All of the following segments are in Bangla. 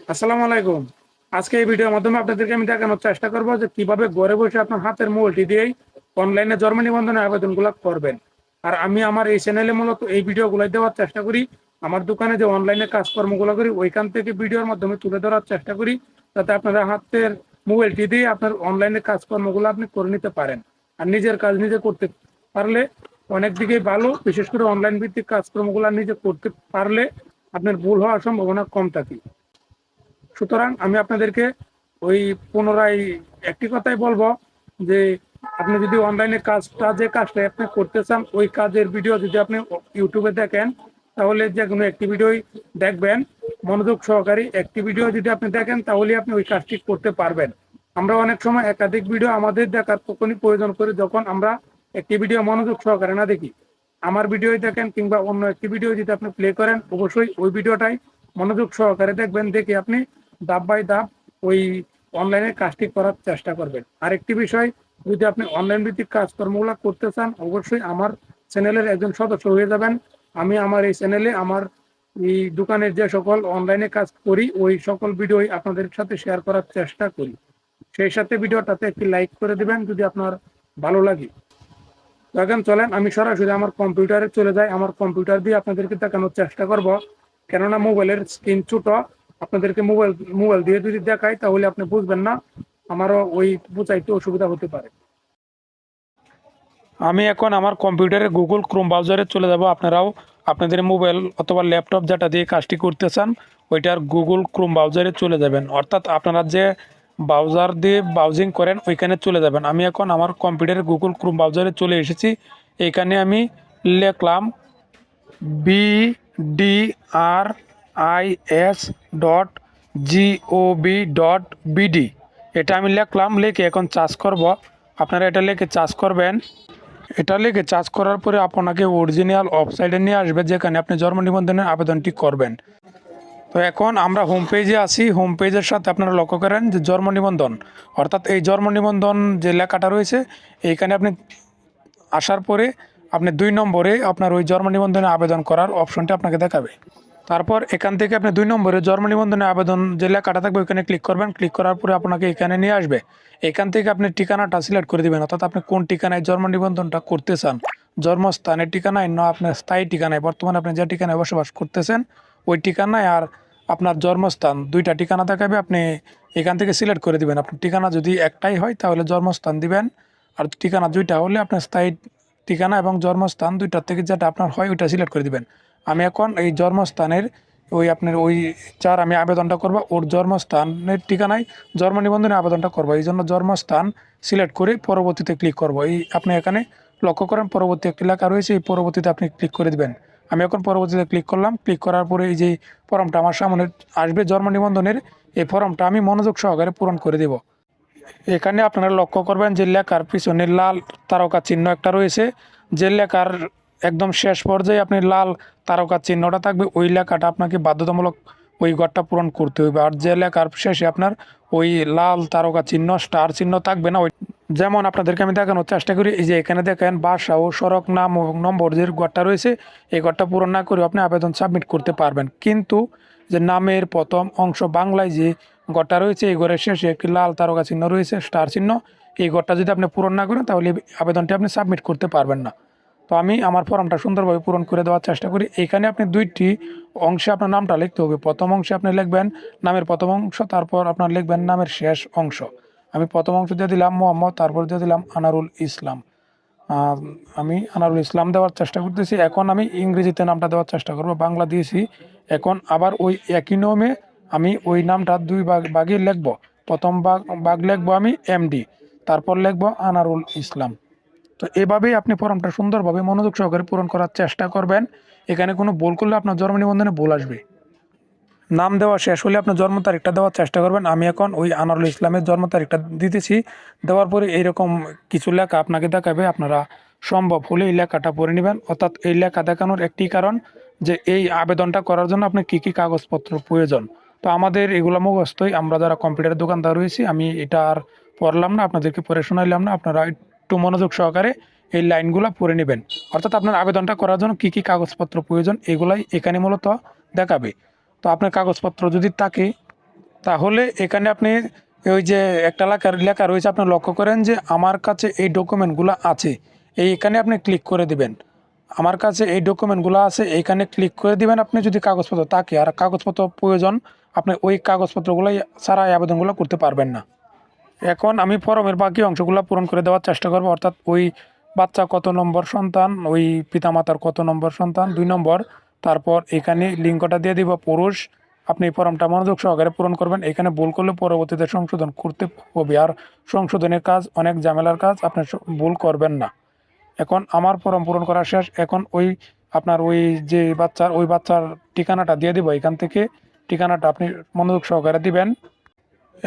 আসসালামু আলাইকুম। আজকে এই ভিডিওর মাধ্যমে আপনাদেরকে আমি দেখানোর চেষ্টা করব যে কিভাবে ঘরে বসে আপনার হাতের মোবাইলটি দিয়েই অনলাইনে জন্ম নিবন্ধনের আবেদনগুলো করবেন। আর আমি আমার এই চ্যানেলে মূলত এই ভিডিওগুলো দেওয়ার চেষ্টা করি। আমার দোকানে যে অনলাইনে কাজকর্মগুলো করি ওইখান থেকে ভিডিওর মাধ্যমে তুলে ধরার চেষ্টা করি, যাতে আপনারা হাতের মোবাইলটি দিয়ে আপনার অনলাইনে কাজকর্মগুলো আপনি করে নিতে পারেন। আর নিজের কাজ নিজে করতে পারলে অনেক দিকেই ভালো, বিশেষ করে অনলাইন ভিত্তিক কাজকর্মগুলো নিজে করতে পারলে আপনার ভুল হওয়ার সম্ভাবনা কম থাকে। সুতরাং আমি আপনাদেরকে ওই পুনরায় একটি কথাই বলবো যে আপনি যদি অনলাইনে কাজটা যে কাজটা আপনি করতে চান ওই কাজের ভিডিও যদি আপনি ইউটিউবে দেখেন, তাহলে যে কোনো একটি ভিডিওই দেখবেন, মনোযোগ সহকারী একটি ভিডিও যদি আপনি দেখেন তাহলে আপনি ওই কাজটি করতে পারবেন। আমরা অনেক সময় একাধিক ভিডিও আমাদের দেখার তখনই প্রয়োজন করি যখন আমরা একটি ভিডিও মনোযোগ সহকারে না দেখি। আমার ভিডিও দেখেন কিংবা অন্য একটি ভিডিও যদি আপনি প্লে করেন, অবশ্যই ওই ভিডিওটাই মনোযোগ সহকারে দেখবেন, দেখে আপনি ধাপ বাই ধাপ ওই অনলাইনে কাজটি করার চেষ্টা করবেন। আরেকটি বিষয়, যদি আপনি অনলাইন ভিত্তিক কাজকর্মগুলো করতে চান অবশ্যই আমার চ্যানেলের একজন সদস্য হয়ে যাবেন। আমি আমার এই চ্যানেলে আমার এই দোকানের যে সকল অনলাইনে কাজ করি ওই সকল ভিডিওই আপনাদের সাথে শেয়ার করার চেষ্টা করি। সেই সাথে ভিডিওটাতে একটি লাইক করে দিবেন যদি আপনার ভালো লাগে। তো এখন চলেন আমি সরাসরি আমার কম্পিউটারে চলে যাই, আমার কম্পিউটার দিয়ে আপনাদেরকে দেখানোর চেষ্টা করব। কেননা মোবাইলের স্ক্রিন ছোট, আপনাদেরকে মোবাইল মোবাইল দিয়ে যদি দেখাই তাহলে আপনি বুঝবেন না, আমারও ওই বুঝাইতে অসুবিধা হতে পারে। আমি এখন আমার কম্পিউটারে গুগল ক্রোম ব্রাউজারে চলে যাব। আপনারাও আপনাদের মোবাইল অথবা ল্যাপটপ যেটা দিয়ে কাজটি করতে চান ওইটার গুগল ক্রোম ব্রাউজারে চলে যাবেন, অর্থাৎ আপনারা যে ব্রাউজার দিয়ে ব্রাউজিং করেন ওইখানে চলে যাবেন। আমি এখন আমার কম্পিউটারে গুগল ক্রোম ব্রাউজারে চলে এসেছি। এখানে আমি লিখলাম BDRIS.gov.bd, এটা আমি লিখলাম, লিখে এখন চার্জ করব। আপনারা এটা লিখে চার্জ করবেন। এটা লিখে চার্জ করার পরে আপনাকে অরিজিনাল ওয়েবসাইটে নিয়ে আসবে যেখানে আপনি জন্ম নিবন্ধনের আবেদনটি করবেন। তো এখন আমরা হোম পেজে আসি। হোম পেজের সাথে আপনারা লক্ষ্য করেন যে জন্ম নিবন্ধন, অর্থাৎ এই জন্ম নিবন্ধন যে লেখাটা রয়েছে এইখানে আপনি আসার পরে আপনি 2 নম্বরে আপনার ওই জন্ম নিবন্ধনে আবেদন করার অপশনটি আপনাকে দেখাবে। তারপর এখান থেকে আপনি 2 নম্বরে জন্ম নিবন্ধনে আবেদন যে লেখাটা থাকবে ওইখানে ক্লিক করবেন। ক্লিক করার পরে আপনাকে এখানে নিয়ে আসবে। এখান থেকে আপনি ঠিকানাটা সিলেক্ট করে দিবেন, অর্থাৎ আপনি কোন ঠিকানায় জন্ম নিবন্ধনটা করতে চান, জন্মস্থানের ঠিকানায় না আপনার স্থায়ী ঠিকানায়, বর্তমানে আপনি যে ঠিকানায় বসবাস করতেছেন ওই ঠিকানায় আর আপনার জন্মস্থান দুইটা ঠিকানা দেখাবে। আপনি এখান থেকে সিলেক্ট করে দিবেন। আপনার ঠিকানা যদি একটাই হয় তাহলে জন্মস্থান দিবেন, আর ঠিকানা দুইটা হলে আপনার স্থায়ী ঠিকানা এবং জন্মস্থান দুইটার থেকে যেটা আপনার হয় ওইটা সিলেক্ট করে দিবেন। আমি এখন এই জন্মস্থানের ওই আপনার ওই যার আমি আবেদনটা করব ওর জন্মস্থানের ঠিকানায় জন্ম নিবন্ধনে আবেদনটা করব, এই জন্য জন্মস্থান সিলেক্ট করে পরবর্তীতে ক্লিক করব। এই আপনি এখানে লক্ষ্য করেন পরবর্তী একটি লেখা রয়েছে, এই পরবর্তীতে আপনি ক্লিক করে দিবেন। আমি এখন পরবর্তীতে ক্লিক করলাম। ক্লিক করার পরে এই যে ফর্মটা আমার সামনে আসবে জন্ম নিবন্ধনের, এই ফর্মটা আমি মনোযোগ সহকারে পূরণ করে দেব। এখানে আপনারা লক্ষ্য করবেন যে লেখার পিছনে লাল তারকা চিহ্ন একটা রয়েছে, যে লেখার একদম শেষ পর্যায়ে আপনি লাল তারকা চিহ্নটা থাকবে ওই লেখাটা আপনাকে বাধ্যতামূলক ওই ঘরটা পূরণ করতে হবে। আর যে লেখার শেষে আপনার ওই লাল তারকা চিহ্ন স্টার চিহ্ন থাকবে না, ওই যেমন আপনাদেরকে আমি দেখানোর চেষ্টা করি। এই যে এখানে দেখেন বাসা ও সড়ক নাম ও নম্বর যে ঘরটা রয়েছে এই ঘরটা পূরণ না করে আপনি আবেদন সাবমিট করতে পারবেন। কিন্তু যে নামের প্রথম অংশ বাংলায় যে ঘরটা রয়েছে এই ঘরের শেষে একটি লাল তারকা চিহ্ন রয়েছে স্টার চিহ্ন, এই ঘরটা যদি আপনি পূরণ না করেন তাহলে আবেদনটি আপনি সাবমিট করতে পারবেন না। তো আমি আমার ফর্মটা সুন্দরভাবে পূরণ করে দেওয়ার চেষ্টা করি। এখানে আপনি দুইটি অংশে আপনার নামটা লিখতে হবে। প্রথম অংশে আপনি লিখবেন নামের প্রথম অংশ, তারপর আপনার লিখবেন নামের শেষ অংশ। আমি প্রথম অংশ দিয়ে দিলাম মোহাম্মদ, তারপর দিয়ে দিলাম আনারুল ইসলাম। আহ, আমি আনারুল ইসলাম দেওয়ার চেষ্টা করতেছি। এখন আমি ইংরেজিতে নামটা দেওয়ার চেষ্টা করব, বাংলা দিয়েছি। এখন আবার ওই একই নিয়মে আমি ওই নামটা দুই ভাগে লিখবো। প্রথম ভাগ লিখবো আমি এমডি, তারপর লিখবো আনারুল ইসলাম। তো এভাবেই আপনি ফর্মটা সুন্দরভাবে মনোযোগ সহকারে পূরণ করার চেষ্টা করবেন। এখানে কোনো ভুল করলে আপনার জন্ম নিবন্ধনে ভুল আসবে। নাম দেওয়া শেষ হলে আপনার জন্ম তারিখটা দেওয়ার চেষ্টা করবেন। আমি এখন ওই আনারুল ইসলামের জন্ম তারিখটা দিতেছি। দেওয়ার পরে এইরকম কিছু লেখা আপনাকে দেখাবে, আপনারা সম্ভব হলে এই লেখাটা পড়ে নেবেন। অর্থাৎ এই লেখা দেখানোর একটি কারণ যে এই আবেদনটা করার জন্য আপনার কী কী কাগজপত্র প্রয়োজন। তো আমাদের এগুলো মুখস্থই, আমরা যারা কম্পিউটারের দোকানদার রয়েছি। আমি এটা আর পড়লাম না, আপনাদেরকে পড়ে শোনাইলাম না, আপনারা একটু মনোযোগ সহকারে এই লাইনগুলো পড়ে নেবেন। অর্থাৎ আপনার আবেদনটা করার জন্য কী কী কাগজপত্র প্রয়োজন এগুলাই এখানে মূলত দেখাবে। তো আপনার কাগজপত্র যদি থাকে তাহলে এখানে আপনি ওই যে একটা লেখা লেখা রয়েছে, আপনি লক্ষ্য করেন যে আমার কাছে এই ডকুমেন্টগুলো আছে, এইখানে আপনি ক্লিক করে দিবেন। আমার কাছে এই ডকুমেন্টগুলো আছে, এইখানে ক্লিক করে দিবেন। আপনি যদি কাগজপত্র থাকে আর কাগজপত্র প্রয়োজন, আপনি ওই কাগজপত্রগুলো ছাড়া এই আবেদনগুলো করতে পারবেন না। এখন আমি ফর্মের বাকি অংশগুলো পূরণ করে দেওয়ার চেষ্টা করব, অর্থাৎ ওই বাচ্চা কত নম্বর সন্তান, ওই পিতামাতার কত নম্বর সন্তান, 2 নম্বর। তারপর এখানে লিঙ্কটা দিয়ে দিব পুরুষ। আপনি এই ফর্মটা মনোযোগ সহকারে পূরণ করবেন। এখানে ভুল করলে পরবর্তীতে সংশোধন করতে হবে, আর সংশোধনের কাজ অনেক ঝামেলার কাজ, আপনি ভুল করবেন না। এখন আমার ফর্ম পূরণ করা শেষ। এখন ওই আপনার ওই যে বাচ্চার ওই বাচ্চার ঠিকানাটা দিয়ে দিব। এখান থেকে ঠিকানাটা আপনি মনোযোগ সহকারে দিবেন।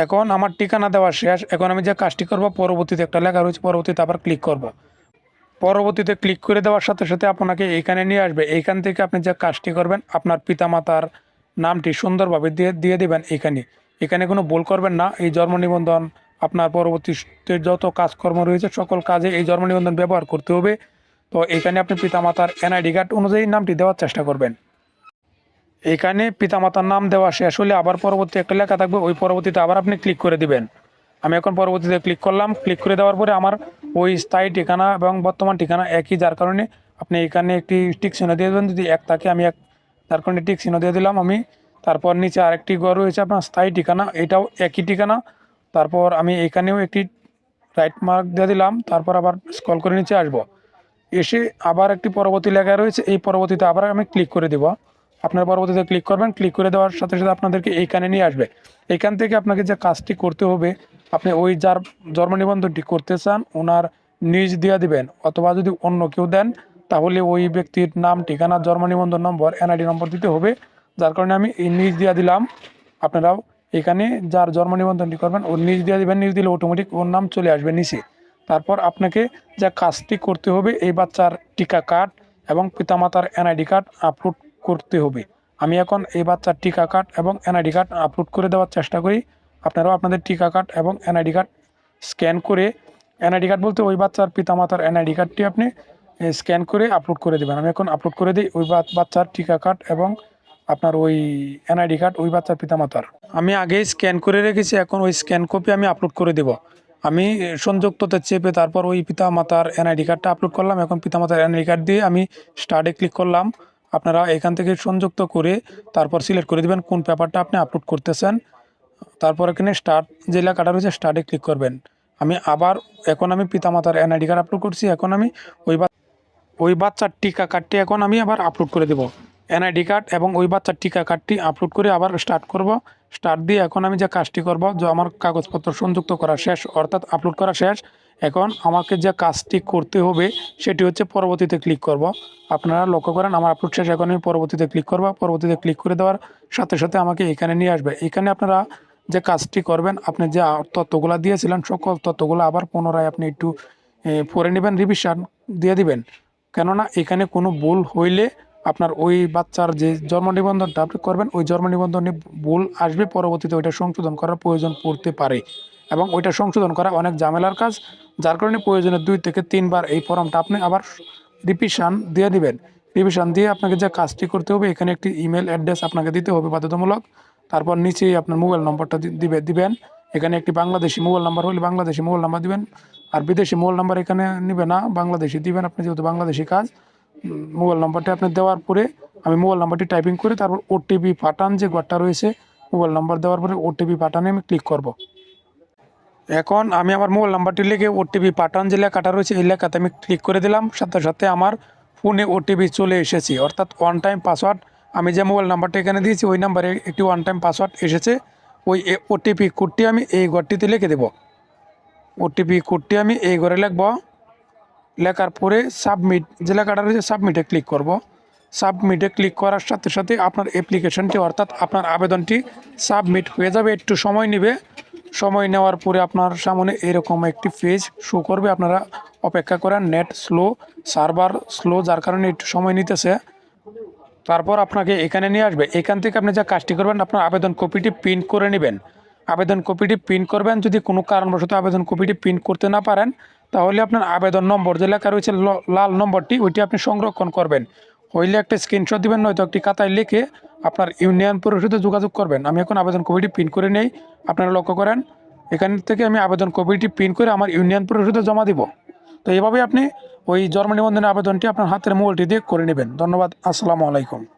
এখন আমার ঠিকানা দেওয়া শেষ। এখন আমি যে কাজটি করব, পরবর্তীতে একটা লেখা রয়েছে, পরবর্তীতে আবার ক্লিক করব। পরবর্তীতে ক্লিক করে দেওয়ার সাথে সাথে আপনাকে এইখানে নিয়ে আসবে। এইখান থেকে আপনি যে কাজটি করবেন, আপনার পিতামাতার নামটি সুন্দরভাবে দিয়ে দিয়ে দেবেন। এখানে কোনো ভুল করবেন না। এই জন্ম নিবন্ধন আপনার পরবর্তীতে যত কাজকর্ম রয়েছে সকল কাজে এই জন্ম নিবন্ধন ব্যবহার করতে হবে। তো এখানে আপনি পিতামাতার এনআইডি কার্ড অনুযায়ী নামটি দেওয়ার চেষ্টা করবেন। এখানে পিতামাতার নাম দেওয়া শেষ হলে আবার পরবর্তী একটা লেখা থাকবে, ওই পরবর্তীতে আবার আপনি ক্লিক করে দিবেন। আমি এখন পরবর্তীতে ক্লিক করলাম। ক্লিক করে দেওয়ার পরে আমার ওই স্থায়ী ঠিকানা এবং বর্তমান ঠিকানা একই, যার কারণে আপনি এখানে একটি টিক চিহ্ন দিয়ে দেবেন। যদি এক থাকে আমি এক, যার কারণে টিক চিহ্ন দিয়ে দিলাম আমি। তারপর নিচে আরেকটি ঘর রয়েছে আপনার স্থায়ী ঠিকানা, এটাও একই ঠিকানা। তারপর আমি এখানেও একটি রাইট মার্ক দিয়ে দিলাম। তারপর আবার স্ক্রল করে নিচে আসবো। এসে আবার একটি পরবর্তী লেখা রয়েছে, এই পরবর্তীতে আবার আমি ক্লিক করে দেব। আপনার পরবর্তীতে ক্লিক করবেন। ক্লিক করে দেওয়ার সাথে সাথে আপনাদেরকে এইখানে নিয়ে আসবে। এইখান থেকে আপনাকে যে কাজটি করতে হবে, আপনি ওই যার জন্ম নিবন্ধনটি করতে চান ওনার নিজ দিয়ে দিবেন, অথবা যদি অন্য কেউ দেন তাহলে ওই ব্যক্তির নাম, ঠিকানা, জন্ম নিবন্ধন নম্বর, এনআইডি নম্বর দিতে হবে। যার কারণে আমি এই নিজ দিয়ে দিলাম। আপনারাও এখানে যার জন্ম নিবন্ধনটি করবেন ওর নিজ দিয়ে দিবেন। নিজ দিলে অটোমেটিক ওর নাম চলে আসবে নিচে। তারপর আপনাকে যে কাজটি করতে হবে, এই বাচ্চার টিকা কার্ড এবং পিতামাতার এনআইডি কার্ড আপলোড করতে হবে। আমি এখন এই বাচ্চার টিকা কার্ড এবং এনআইডি কার্ড আপলোড করে দেওয়ার চেষ্টা করি। আপনারাও আপনাদের টিকা কার্ড এবং এনআইডি কার্ড স্ক্যান করে, এনআইডি কার্ড বলতে ওই বাচ্চার পিতামাতার এনআইডি কার্ডটি আপনি স্ক্যান করে আপলোড করে দেবেন। আমি এখন আপলোড করে দিই ওই বাচ্চার টিকা কার্ড এবং আপনার ওই এনআইডি কার্ড ওই বাচ্চার পিতামাতার। আমি আগেই স্ক্যান করে রেখেছি, এখন ওই স্ক্যান কপি আমি আপলোড করে দেব। আমি সংযুক্ততে চেপে তারপর ওই পিতামাতার এনআইডি কার্ডটা আপলোড করলাম। এখন পিতামাতার এনআইডি কার্ড দিয়ে আমি স্টার্টে ক্লিক করলাম। আপনারা এখান থেকে সংযুক্ত করে তারপর সিলেক্ট করে দেবেন কোন পেপারটা আপনি আপলোড করতেছেন। তারপর এখানে স্টার্ট যে লেখাটা রয়েছে স্টার্টে ক্লিক করবেন। আমি আবার এখন আমি পিতামাতার এনআইডি কার্ড আপলোড করছি। এখন আমি ওই বাচ্চার টিকা কার্ডটি এখন আমি আবার আপলোড করে দেব। এনআইডি কার্ড এবং ওই বাচ্চার টিকা কার্ডটি আপলোড করে আবার স্টার্ট করব। স্টার্ট দিয়ে এখন আমি যে কাজটি করব, যে আমার কাগজপত্র সংযুক্ত করা শেষ, অর্থাৎ আপলোড করা শেষ। এখন আমাকে যে কাজটি করতে হবে সেটি হচ্ছে পরবর্তীতে ক্লিক করব। আপনারা লক্ষ্য করেন আমার আপলোড শেষ। এখন আমি পরবর্তীতে ক্লিক করব। পরবর্তীতে ক্লিক করে দেওয়ার সাথে সাথে আমাকে এখানে নিয়ে আসবে। এখানে আপনারা যে কাজটি করবেন, আপনি যে তথ্যগুলো দিয়েছিলেন সকল তথ্যগুলো আবার পুনরায় আপনি একটু পড়ে নেবেন, রিভিশন দিয়ে দিবেন। কেননা এখানে কোনো ভুল হইলে আপনার ওই বাচ্চার যে জন্ম নিবন্ধনটা আপনি করবেন ওই জন্ম নিবন্ধনে ভুল আসবে, পরবর্তীতে ওইটা সংশোধন করার প্রয়োজন পড়তে পারে এবং ওইটা সংশোধন করা অনেক ঝামেলার কাজ। যার কারণে প্রয়োজনে 2 থেকে 3 বার এই ফর্মটা আপনি আবার রিভিশন দিয়ে দিবেন। রিভিশন দিয়ে আপনাকে যে কাজটি করতে হবে, এখানে একটি ইমেল অ্যাড্রেস আপনাকে দিতে হবে বাধ্যতামূলক। তারপর নিচেই আপনার মোবাইল নম্বরটা দিবেন। এখানে একটি বাংলাদেশি মোবাইল নাম্বার হলে বাংলাদেশি মোবাইল নাম্বার দিবেন, আর বিদেশি মোবাইল নাম্বার এখানে নেবে না, বাংলাদেশি দিবেন আপনি, যেহেতু বাংলাদেশি কাজ। মোবাইল নাম্বারটা আপনি দেওয়ার পরে আমি মোবাইল নাম্বারটি টাইপিং করে তারপর ওটিপি পাঠান যে ঘরটা রয়েছে, মোবাইল নাম্বার দেওয়ার পরে ওটিপি পাঠানে আমি ক্লিক করব। এখন আমি আমার মোবাইল নাম্বারটি লিখে ওটিপি পাঠান যে লেখাটা রয়েছে এই লেখাতে আমি ক্লিক করে দিলাম। সাথে সাথে আমার ফোনে ওটিপি চলে এসেছে, অর্থাৎ ওয়ান টাইম পাসওয়ার্ড। আমি যে মোবাইল নাম্বারটা এখানে দিয়েছি ওই নাম্বারে একটি ওয়ান টাইম পাসওয়ার্ড এসেছে। ওই ওটিপি কোডটি আমি এই ঘরটিতে লিখে দেব। ওটিপি কোডটি আমি এই ঘরে লিখব। লেখার পরে সাবমিট যে লেখাটা রয়েছে সাবমিটে ক্লিক করব। সাবমিটে ক্লিক করার সাথে সাথে আপনার অ্যাপ্লিকেশনটি অর্থাৎ আপনার আবেদনটি সাবমিট হয়ে যাবে। একটু সময় নেবে। সময় নেওয়ার পরে আপনার সামনে এরকম একটি পেজ শো করবে। আপনারা অপেক্ষা করেন, নেট স্লো, সার্ভার স্লো, যার কারণে একটু সময় নিতেছে। তারপর আপনাকে এখানে নিয়ে আসবে। এখান থেকে আপনি যা কাজটি করবেন, আপনার আবেদন কপিটি প্রিন্ট করে নেবেন। আবেদন কপিটি প্রিন্ট করবেন। যদি কোনো কারণবশত আবেদন কপিটি প্রিন্ট করতে না পারেন তাহলে আপনার আবেদন নম্বর যে লেখা রয়েছে লাল নম্বরটি ওইটি আপনি সংরক্ষণ করবেন। হইলে একটা স্ক্রিনশট দিবেন, নয়তো একটি খাতায় লিখে আপনার ইউনিয়ন পরিষদে যোগাযোগ করবেন। আমি এখন আবেদন কপিটি প্রিন্ট করে নেই, আপনারা লক্ষ্য করেন এখান থেকে আমি আবেদন কপিটি প্রিন্ট করে আমার ইউনিয়ন পরিষদে জমা দিব। তো এইভাবেই আপনি ওই জন্ম নিবন্ধনের আবেদনটি আপনার হাতের মোবাইলটি দিয়ে করে নেবেন। ধন্যবাদ। আসসালামু আলাইকুম।